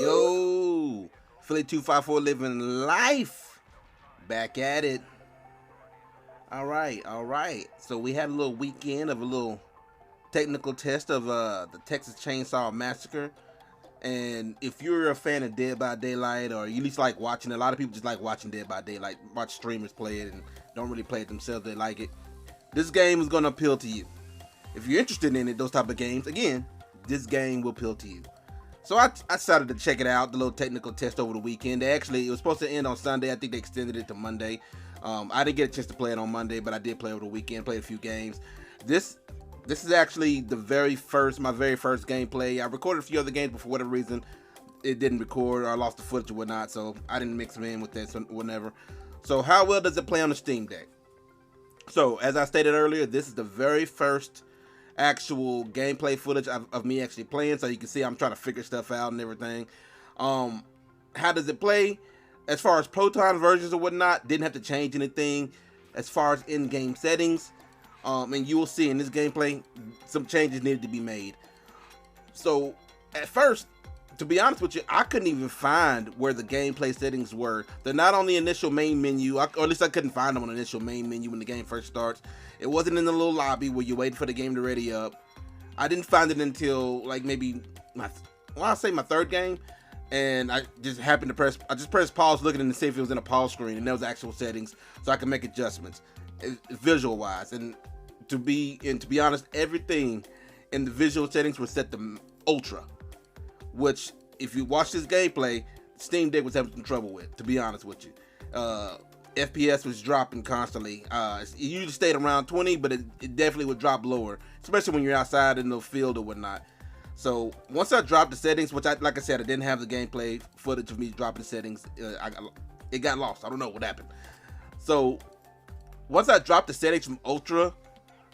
Yo, Philly 254 living life. Back at it. All right. So we had a little weekend of a little technical test of the Texas Chainsaw Massacre. And if you're a fan of Dead by Daylight, or you at least like watching it, a lot of people just like watching Dead by Daylight, watch streamers play it and don't really play it themselves, they like it. This game is going to appeal to you. If you're interested in it, those type of games, again, this game will appeal to you. So I decided to check it out, the little technical test over the weekend. It was supposed to end on Sunday. I think they extended it to Monday. I didn't get a chance to play it on Monday, but I did play over the weekend, played a few games. This is actually my very first gameplay. I recorded a few other games, but for whatever reason, it didn't record, or I lost the footage or whatnot, so I didn't mix them in with that, so whatever. So how well does it play on the Steam Deck? So, as I stated earlier, this is the very first actual gameplay footage of me actually playing, so you can see I'm trying to figure stuff out and everything. How does it play? As far as Proton versions or whatnot, didn't have to change anything as far as in-game settings. And you will see in this gameplay, some changes needed to be made. So, at first, to be honest with you, I couldn't even find where the gameplay settings were. They're not on the initial main menu, or at least I couldn't find them on the initial main menu when the game first starts. It wasn't in the little lobby where you're waiting for the game to ready up. I didn't find it until like maybe my third game, and I just pressed pause looking to see if it was in a pause screen, and there was actual settings, so I could make adjustments visual wise. And to be honest, everything in the visual settings was set to ultra, which if you watch this gameplay, Steam Deck was having some trouble with, to be honest with you. FPS was dropping constantly. It usually stayed around 20, but it definitely would drop lower, especially when you're outside in the field or whatnot. So once I dropped the settings, which like I said, I didn't have the gameplay footage of me dropping settings. It got lost. I don't know what happened. So once I dropped the settings from ultra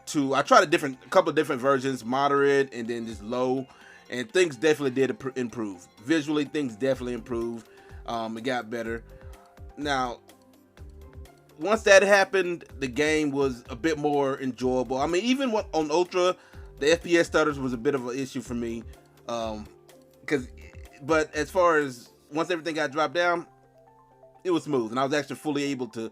to, I tried a couple of different versions, moderate and then just low, and things definitely did improve. Visually, things definitely improved. It got better. Now, once that happened, the game was a bit more enjoyable. I mean, even on Ultra, the FPS stutters was a bit of an issue for me. But as far as once everything got dropped down, it was smooth, and I was actually fully able to,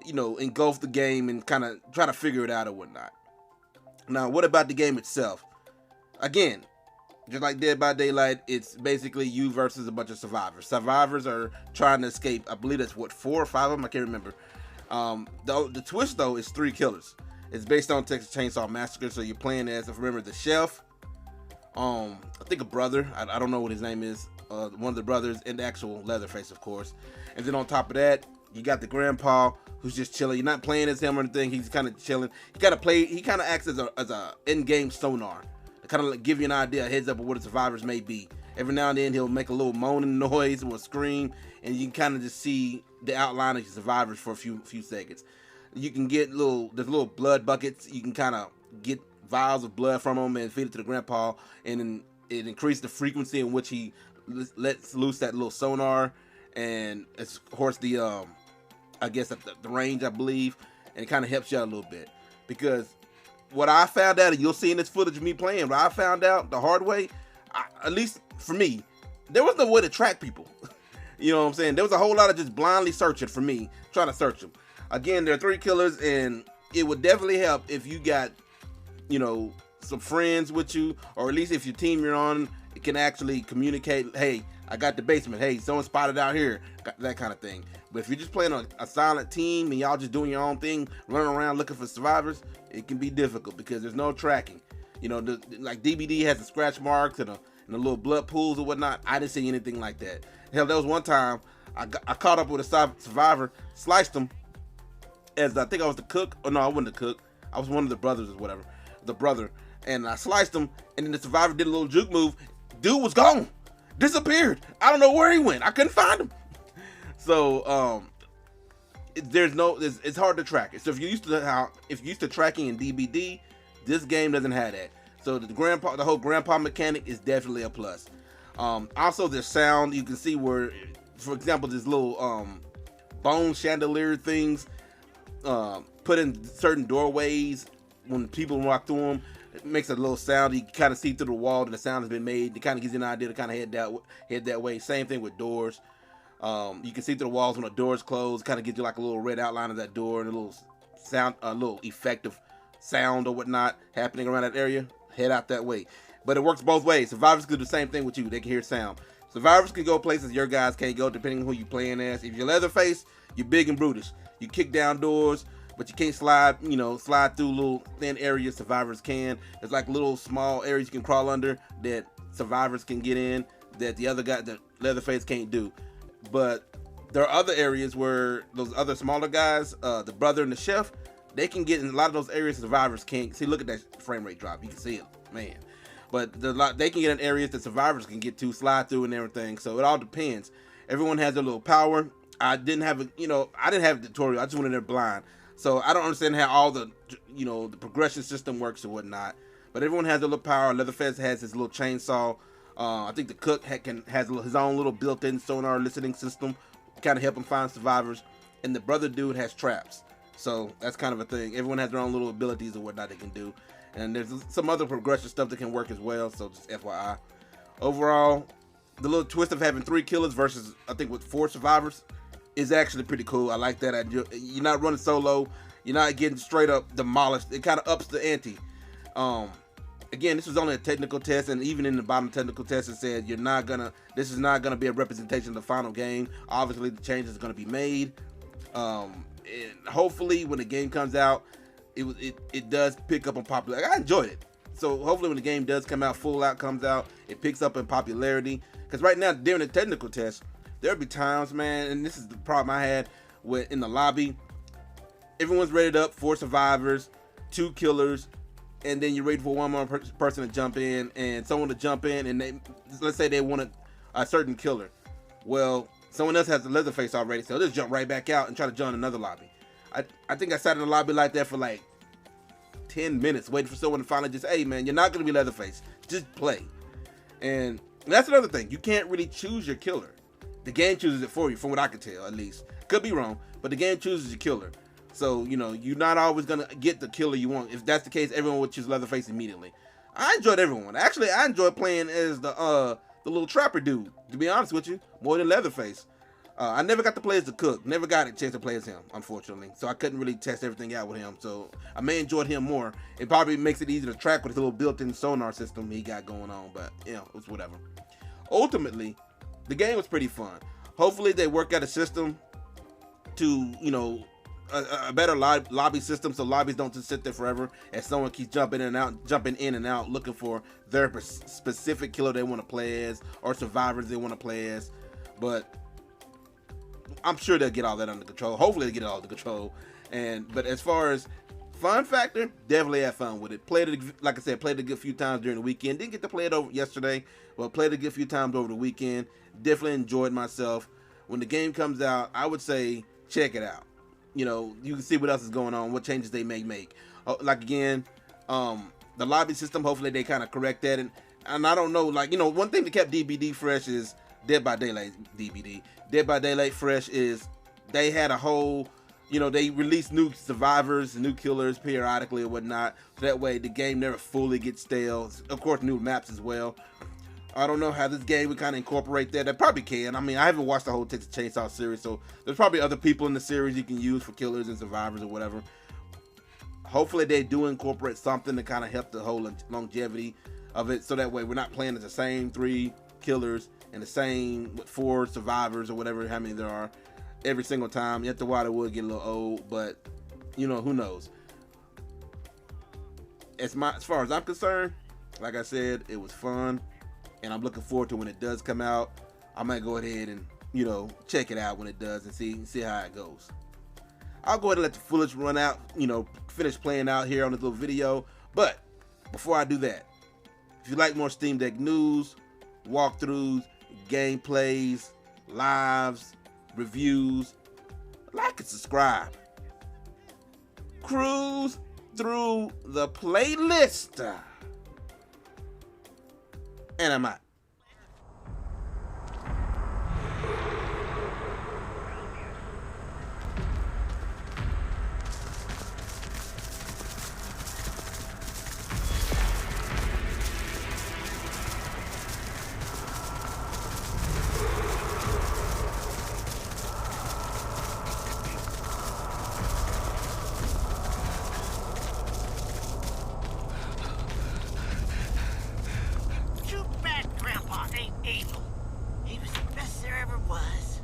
engulf the game and kind of try to figure it out or whatnot. Now, what about the game itself? Again, just like Dead by Daylight, it's basically you versus a bunch of survivors. Survivors are trying to escape. I believe that's 4 or 5 of them. I can't remember. The twist though is 3 killers. It's based on Texas Chainsaw Massacre, so you're playing as, if I remember, the chef. I think a brother. I don't know what his name is. One of the brothers, and the actual Leatherface, of course. And then on top of that, you got the grandpa who's just chilling. You're not playing as him or anything. He's kind of chilling. He kind of acts as a in-game sonar, kind of give you an idea, a heads up of what the survivors may be. Every now and then he'll make a little moaning noise or a scream, and you can kind of just see the outline of your survivors for a few seconds. You can get there's little blood buckets. You can kind of get vials of blood from them and feed it to the grandpa, and then it increases the frequency in which he lets loose that little sonar, and it's of course the range, I believe, and it kind of helps you out a little bit. Because what I found out, and you'll see in this footage of me playing, what I found out the hard way, at least for me, there was no way to track people. You know what I'm saying? There was a whole lot of just blindly searching for me, trying to search them. Again, there are 3 killers, and it would definitely help if you got, some friends with you, or at least if your team you're on, it can actually communicate, hey, I got the basement, hey, someone spotted out here, that kind of thing. But if you're just playing a silent team and y'all just doing your own thing, running around looking for survivors, it can be difficult because there's no tracking. Like DBD has the scratch marks and the little blood pools or whatnot. I didn't see anything like that. Hell, there was one time I caught up with a survivor, sliced him, as I think I was the cook. Oh no, I wasn't the cook. I was one of the brothers or whatever, the brother. And I sliced him, and then the survivor did a little juke move. Dude was gone, disappeared. I don't know where he went. I couldn't find him. So it's hard to track it. So if you're used to tracking in DBD, this game doesn't have that. So the whole grandpa mechanic is definitely a plus. Also, there's sound. You can see where, for example, this little bone chandelier things put in certain doorways when people walk through them. It makes a little sound. You kind of see through the wall that the sound has been made. It kind of gives you an idea to kind of head that way. Same thing with doors. You can see through the walls when the door's closed. Kind of gives you like a little red outline of that door and a little sound, a little effective sound or whatnot happening around that area. Head out that way. But it works both ways. Survivors can do the same thing with you. They can hear sound. Survivors can go places your guys can't go depending on who you're playing as. If you're Leatherface, you're big and brutish. You kick down doors, but you can't slide through little thin areas survivors can. There's like little small areas you can crawl under that survivors can get in that the other guy, the Leatherface, can't do. But there are other areas where those other smaller guys, the brother and the chef, they can get in a lot of those areas survivors can't. See, look at that frame rate drop. You can see it, man. But they can get in areas that survivors can get to, slide through and everything. So it all depends. Everyone has their little power. I didn't have a tutorial. I just went in there blind. So I don't understand how all the progression system works or whatnot. But everyone has their little power. Leatherface has his little chainsaw. I think the cook has his own little built-in sonar listening system, kind of help him find survivors. And the brother dude has traps. So that's kind of a thing. Everyone has their own little abilities or whatnot they can do. And there's some other progression stuff that can work as well. So just FYI. Overall, the little twist of having 3 killers versus, I think, with 4 survivors is actually pretty cool. I like that. You're not running solo. You're not getting straight up demolished. It kind of ups the ante. Again, this was only a technical test, and even in the bottom technical test, it said this is not gonna be a representation of the final game. Obviously, the changes are gonna be made. And hopefully, when the game comes out, it does pick up on popularity. I enjoyed it. So hopefully, when the game does come out, comes out, it picks up in popularity. Because right now, during the technical test, there'll be times, man, and this is the problem I had in the lobby. Everyone's rated up, 4 survivors, 2 killers, and then you're waiting for one more person to jump in, and someone to jump in, and let's say they want a certain killer. Well, someone else has the Leatherface already, so they'll just jump right back out and try to join another lobby. I think I sat in the lobby like that for like 10 minutes, waiting for someone to finally just, hey man, you're not going to be Leatherface, just play. And that's another thing, you can't really choose your killer. The game chooses it for you, from what I can tell, at least. Could be wrong, but the game chooses your killer. So, you're not always going to get the killer you want. If that's the case, everyone would choose Leatherface immediately. I enjoyed everyone. Actually, I enjoyed playing as the little trapper dude, to be honest with you, more than Leatherface. I never got to play as the cook. Never got a chance to play as him, unfortunately. So I couldn't really test everything out with him. So I may enjoy him more. It probably makes it easier to track with his little built-in sonar system he got going on. But, it's whatever. Ultimately, the game was pretty fun. Hopefully they work out a system to, a better lobby system, so lobbies don't just sit there forever as someone keeps jumping in and out looking for their specific killer they want to play as or survivors they want to play as. But I'm sure they'll get all that under control. Hopefully they get it all under control. But as far as fun factor, definitely had fun with it. Played it, like I said, played it a good few times during the weekend. Didn't get to play it over yesterday, but played it a good few times over the weekend. Definitely enjoyed myself. When the game comes out, I would say check it out. You can see what else is going on, what changes they may make. Like again, the lobby system, hopefully they kind of correct that. And I don't know, one thing that kept DBD fresh is Dead by Daylight DBD. Dead by Daylight fresh is they had a whole, they release new survivors, new killers periodically or whatnot. So that way the game never fully gets stale. Of course, new maps as well. I don't know how this game would kind of incorporate that. It probably can. I mean, I haven't watched the whole Texas Chainsaw series, so there's probably other people in the series you can use for killers and survivors or whatever. Hopefully they do incorporate something to kind of help the whole longevity of it, so that way we're not playing as the same 3 killers and the same 4 survivors or whatever, how many there are, every single time. After a while it would get a little old, but who knows. As far as I'm concerned, like I said, it was fun. And I'm looking forward to when it does come out. I might go ahead and, check it out when it does and see how it goes. I'll go ahead and let the footage run out, finish playing out here on this little video. But before I do that, if you like more Steam Deck news, walkthroughs, gameplays, lives, reviews, like and subscribe. Cruise through the playlist. And I'm out. ain't evil. He was the best there ever was.